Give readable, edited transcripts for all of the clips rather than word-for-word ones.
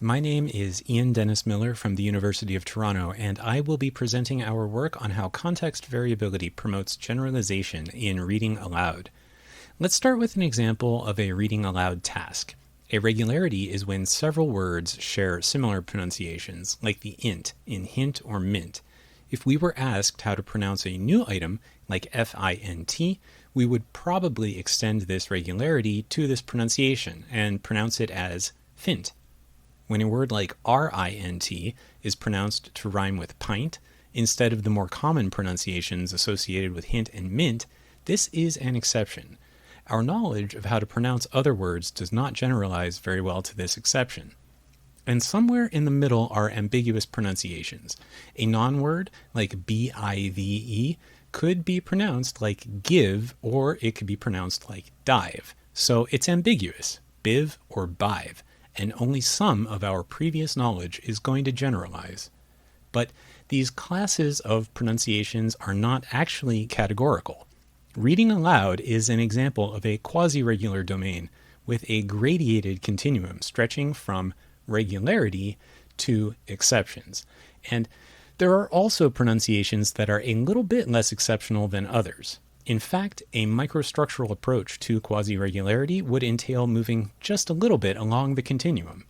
My name is Ian Dennis Miller from the University of Toronto, and I will be presenting our work on how context variability promotes generalization in reading aloud. Let's start with an example of a reading aloud task. A regularity is when several words share similar pronunciations, like the int in hint or mint. If we were asked how to pronounce a new item, like F-I-N-T, we would probably extend this regularity to this pronunciation and pronounce it as fint. When a word like R-I-N-T is pronounced to rhyme with pint, instead of the more common pronunciations associated with hint and mint, this is an exception. Our knowledge of how to pronounce other words does not generalize very well to this exception. And somewhere in the middle are ambiguous pronunciations. A non-word, like B-I-V-E, could be pronounced like give, or it could be pronounced like dive. So it's ambiguous, biv or bive, and only some of our previous knowledge is going to generalize. But these classes of pronunciations are not actually categorical. Reading aloud is an example of a quasi-regular domain with a gradiated continuum stretching from regularity to exceptions. And there are also pronunciations that are a little bit less exceptional than others. In fact, a microstructural approach to quasi-regularity would entail moving just a little bit along the continuum.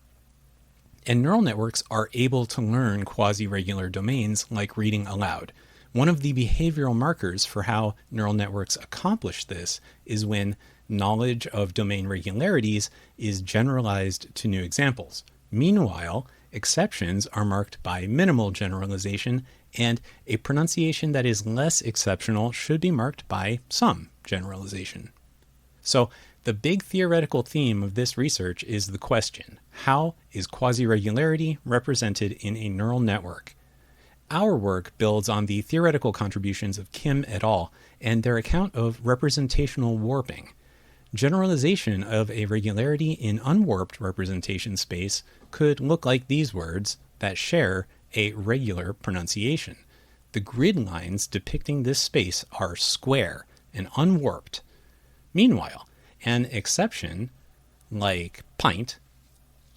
And neural networks are able to learn quasi-regular domains like reading aloud. One of the behavioral markers for how neural networks accomplish this is when knowledge of domain regularities is generalized to new examples. Meanwhile, exceptions are marked by minimal generalization, and a pronunciation that is less exceptional should be marked by some generalization. So, the big theoretical theme of this research is the question: how is quasi-regularity represented in a neural network? Our work builds on the theoretical contributions of Kim et al. And their account of representational warping. Generalization of a regularity in unwarped representation space could look like these words that share a regular pronunciation. The grid lines depicting this space are square and unwarped. Meanwhile, an exception, like pint,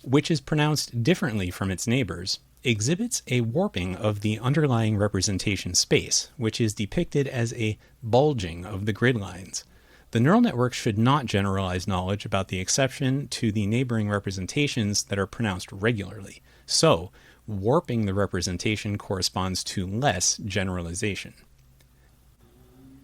which is pronounced differently from its neighbors, exhibits a warping of the underlying representation space, which is depicted as a bulging of the grid lines. The neural network should not generalize knowledge about the exception to the neighboring representations that are pronounced regularly. So, warping the representation corresponds to less generalization.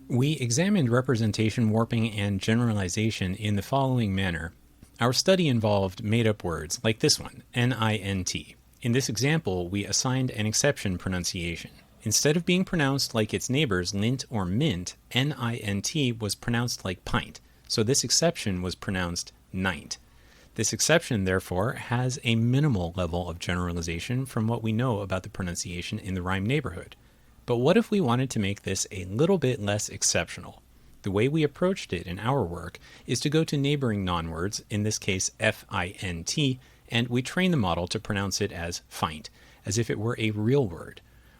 We examined representation warping and generalization in the following manner. Our study involved made-up words like this one, N-I-N-T. In this example, we assigned an exception pronunciation. Instead of being pronounced like its neighbors lint or mint, N-I-N-T was pronounced like pint, so this exception was pronounced nint. This exception, therefore, has a minimal level of generalization from what we know about the pronunciation in the rhyme neighborhood. But what if we wanted to make this a little bit less exceptional? The way we approached it in our work is to go to neighboring non-words, in this case F-I-N-T, and we train the model to pronounce it as fint, as if it were a real word.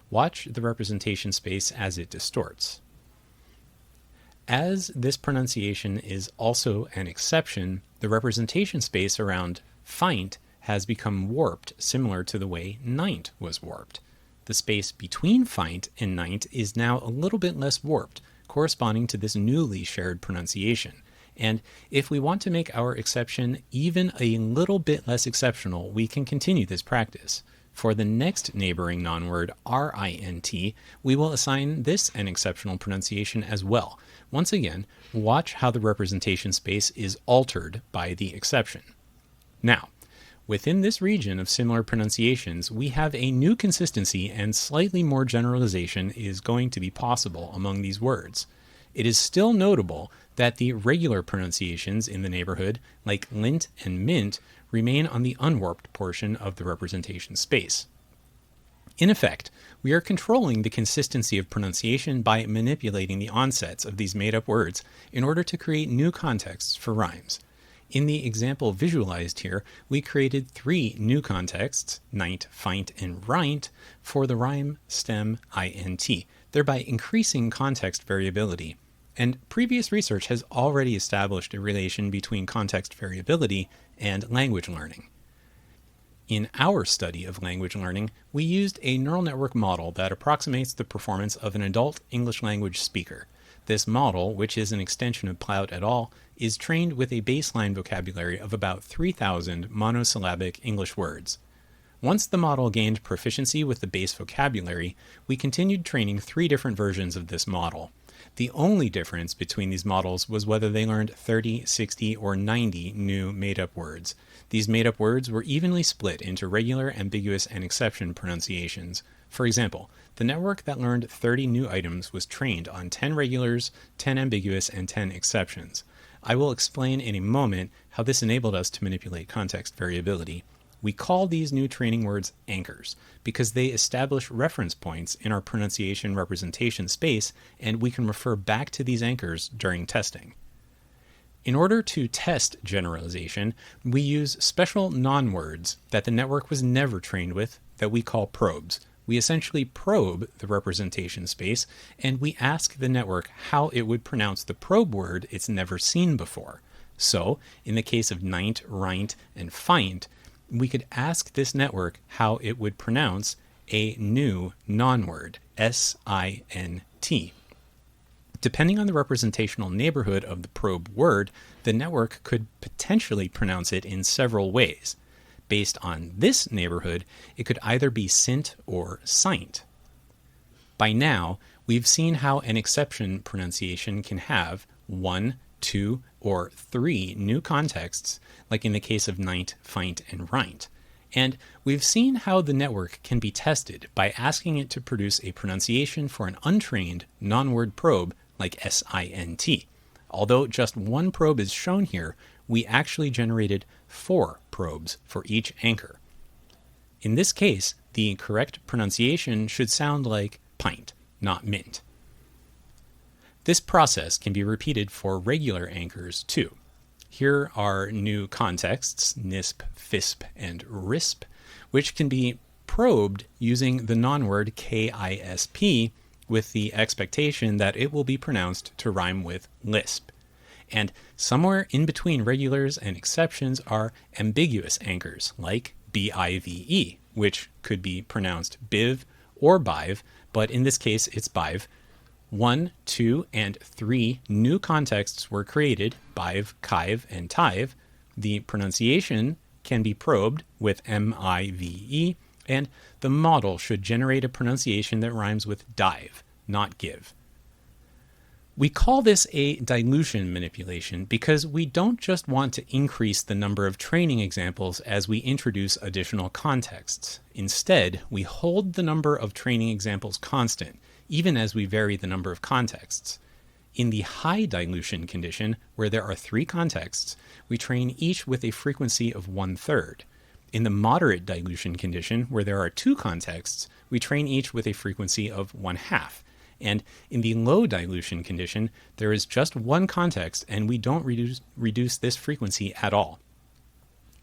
Watch the representation space as it distorts. As this pronunciation is also an exception, the representation space around fint has become warped, similar to the way nint was warped. The space between fint and nint is now a little bit less warped, corresponding to this newly shared pronunciation. And if we want to make our exception even a little bit less exceptional, we can continue this practice. For the next neighboring non-word, R-I-N-T, we will assign this an exceptional pronunciation as well. Once again, watch how the representation space is altered by the exception. Now, within this region of similar pronunciations, we have a new consistency, and slightly more generalization is going to be possible among these words. It is still notable that the regular pronunciations in the neighborhood, like lint and mint, remain on the unwarped portion of the representation space. In effect, we are controlling the consistency of pronunciation by manipulating the onsets of these made-up words in order to create new contexts for rhymes. In the example visualized here, we created 3 new contexts, nint, fint, and rint, for the rhyme stem int, thereby increasing context variability. And previous research has already established a relation between context variability and language learning. In our study of language learning, we used a neural network model that approximates the performance of an adult English language speaker. This model, which is an extension of Plaut et al., is trained with a baseline vocabulary of about 3,000 monosyllabic English words. Once the model gained proficiency with the base vocabulary, we continued training 3 different versions of this model. The only difference between these models was whether they learned 30, 60, or 90 new made-up words. These made-up words were evenly split into regular, ambiguous, and exception pronunciations. For example, the network that learned 30 new items was trained on 10 regulars, 10 ambiguous, and 10 exceptions. I will explain in a moment how this enabled us to manipulate context variability. We call these new training words anchors because they establish reference points in our pronunciation representation space, and we can refer back to these anchors during testing. In order to test generalization, we use special non-words that the network was never trained with that we call probes. We essentially probe the representation space, and we ask the network how it would pronounce the probe word it's never seen before. So, in the case of nint, rint, and fint, we could ask this network how it would pronounce a new non-word, S-I-N-T. Depending on the representational neighborhood of the probe word, the network could potentially pronounce it in several ways. Based on this neighborhood, it could either be sint or sint. By now, we've seen how an exception pronunciation can have 1, 2, or 3 new contexts, like in the case of nint, fint, and rint. And we've seen how the network can be tested by asking it to produce a pronunciation for an untrained non-word probe like S-I-N-T. Although just one probe is shown here, we actually generated 4 probes for each anchor. In this case, the correct pronunciation should sound like pint, not mint. This process can be repeated for regular anchors too. Here are new contexts, NISP, FISP, and RISP, which can be probed using the non-word KISP with the expectation that it will be pronounced to rhyme with lisp. And somewhere in between regulars and exceptions are ambiguous anchors like BIVE, which could be pronounced biv or bive, but in this case it's bive. 1, 2, and 3 new contexts were created, bive, chive, and tive. The pronunciation can be probed with MIVE, and the model should generate a pronunciation that rhymes with dive, not give. We call this a dilution manipulation because we don't just want to increase the number of training examples as we introduce additional contexts. Instead, we hold the number of training examples constant, even as we vary the number of contexts. In the high dilution condition, where there are 3 contexts, we train each with a frequency of 1/3. In the moderate dilution condition, where there are 2 contexts, we train each with a frequency of 1/2. And in the low dilution condition, there is just 1 context and we don't reduce this frequency at all.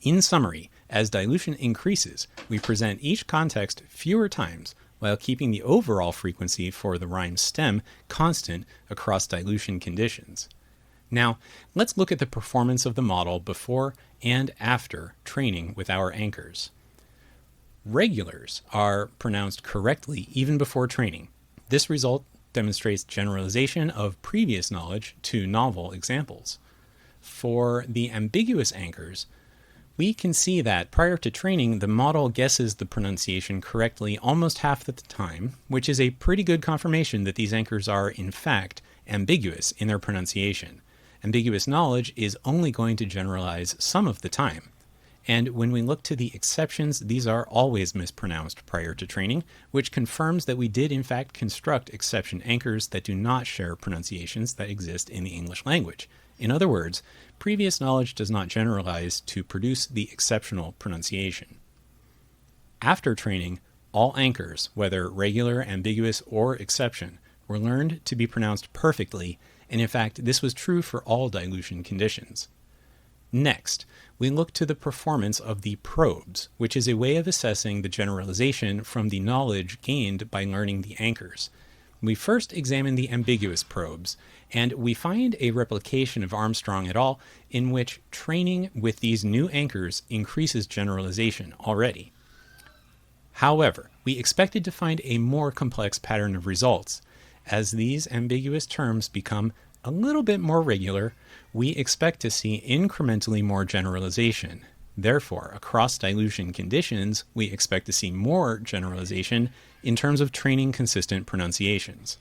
In summary, as dilution increases, we present each context fewer times while keeping the overall frequency for the rhyme stem constant across dilution conditions. Now, let's look at the performance of the model before and after training with our anchors. Regulars are pronounced correctly even before training. This result demonstrates generalization of previous knowledge to novel examples. For the ambiguous anchors, we can see that prior to training, the model guesses the pronunciation correctly almost half the time, which is a pretty good confirmation that these anchors are, in fact, ambiguous in their pronunciation. Ambiguous knowledge is only going to generalize some of the time. And when we look to the exceptions, these are always mispronounced prior to training, which confirms that we did in fact construct exception anchors that do not share pronunciations that exist in the English language. In other words, previous knowledge does not generalize to produce the exceptional pronunciation. After training, all anchors, whether regular, ambiguous, or exception, were learned to be pronounced perfectly, and in fact this was true for all dilution conditions. Next, we look to the performance of the probes, which is a way of assessing the generalization from the knowledge gained by learning the anchors. We first examine the ambiguous probes, and we find a replication of Armstrong et al. In which training with these new anchors increases generalization already. However, we expected to find a more complex pattern of results. As these ambiguous terms become a little bit more regular, we expect to see incrementally more generalization. Therefore, across dilution conditions, we expect to see more generalization in terms of training consistent pronunciations.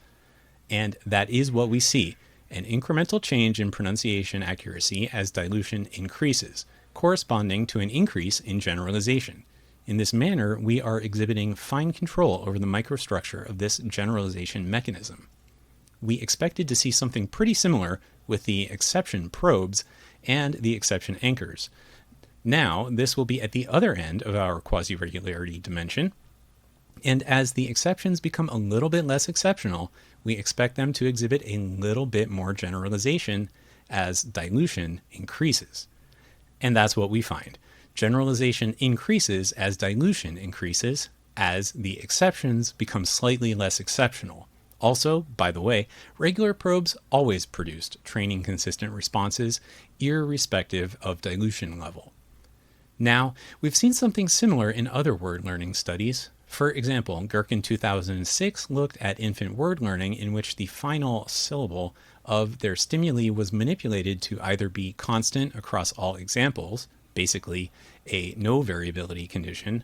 And that is what we see, an incremental change in pronunciation accuracy as dilution increases, corresponding to an increase in generalization. In this manner, we are exhibiting fine control over the microstructure of this generalization mechanism. We expected to see something pretty similar with the exception probes and the exception anchors. Now, this will be at the other end of our quasi-regularity dimension, and as the exceptions become a little bit less exceptional, we expect them to exhibit a little bit more generalization as dilution increases. And that's what we find. Generalization increases as dilution increases, as the exceptions become slightly less exceptional. Also, by the way, regular probes always produced training consistent responses, irrespective of dilution level. Now, we've seen something similar in other word learning studies. For example, Gherkin 2006 looked at infant word learning in which the final syllable of their stimuli was manipulated to either be constant across all examples, basically a no variability condition,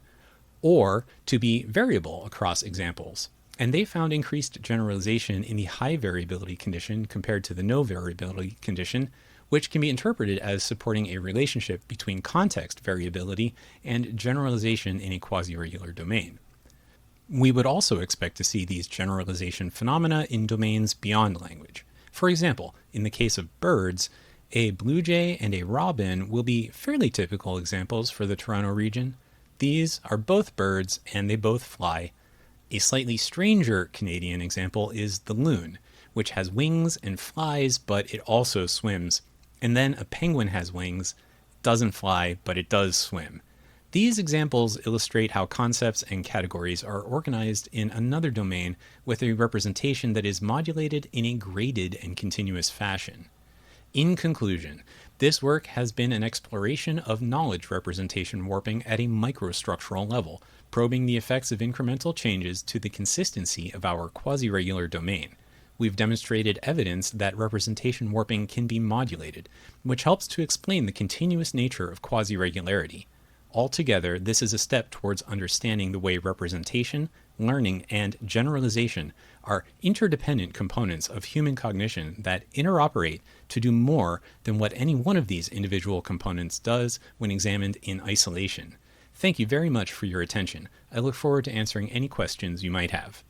or to be variable across examples. And they found increased generalization in the high variability condition compared to the no variability condition, which can be interpreted as supporting a relationship between context variability and generalization in a quasi-regular domain. We would also expect to see these generalization phenomena in domains beyond language. For example, in the case of birds, a blue jay and a robin will be fairly typical examples for the Toronto region. These are both birds and they both fly. A slightly stranger Canadian example is the loon, which has wings and flies, but it also swims. And then a penguin has wings, doesn't fly, but it does swim. These examples illustrate how concepts and categories are organized in another domain with a representation that is modulated in a graded and continuous fashion. In conclusion, this work has been an exploration of knowledge representation warping at a microstructural level, probing the effects of incremental changes to the consistency of our quasi-regular domain. We've demonstrated evidence that representation warping can be modulated, which helps to explain the continuous nature of quasi-regularity. Altogether, this is a step towards understanding the way representation, learning, and generalization are interdependent components of human cognition that interoperate to do more than what any one of these individual components does when examined in isolation. Thank you very much for your attention. I look forward to answering any questions you might have.